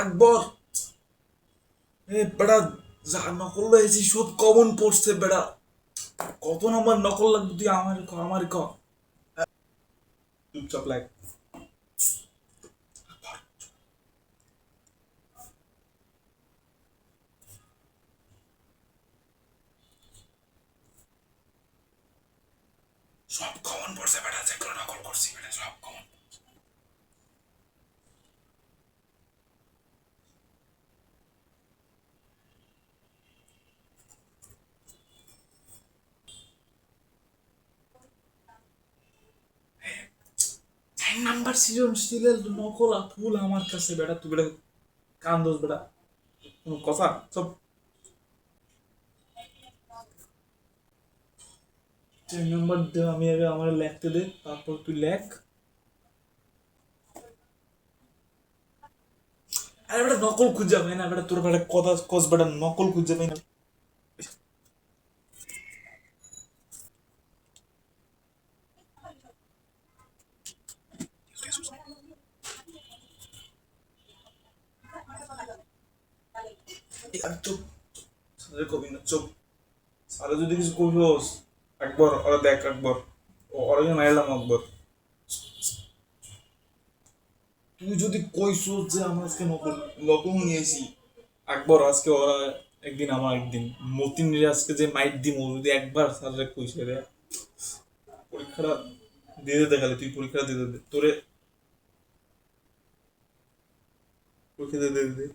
আকবর, এ বেটা, যা নকল হয়েছি সব কমন পড়ছে বেটা। কত নম্বর নকল লাগবে তুই আমার ক চুপচাপ লাগ। সব কমন পড়ছে বেটা, যেগুলো নকল করছি বেটা সব কমন। এক নাম্বার সৃজনশীলের নকল ফুল আমার কাছে বেটা, তুই বেটা কান দোষ বেটা, কোনো কথা সব। 4 নাম্বার দে, আমি আগে আমার লেখতে দে, তারপর তুই লেখ। আরে বেটা নকল খুঁজে পাই না বেটা, তোর বেটা কথা কস বেটা, নকল খুঁজে পাই না। আর চুপ, স্যারের কবি না, চুপ। স্যারে যদি কিছু কইস, একবার ওরা দেখ, একবার ওরা মাইলাম একবার। তুই যদি কইস যে আমার আজকে নকল নকল নিয়েছি, একবার আজকে ওরা একদিন আমার একদিন মতিন আজকে যে মাইট দিম, ও যদি একবার স্যারে কইছে রে, পরীক্ষাটা দিয়ে দিতে, খালি তুই পরীক্ষা দিয়ে দে তোরে, পরীক্ষা দিয়ে দে।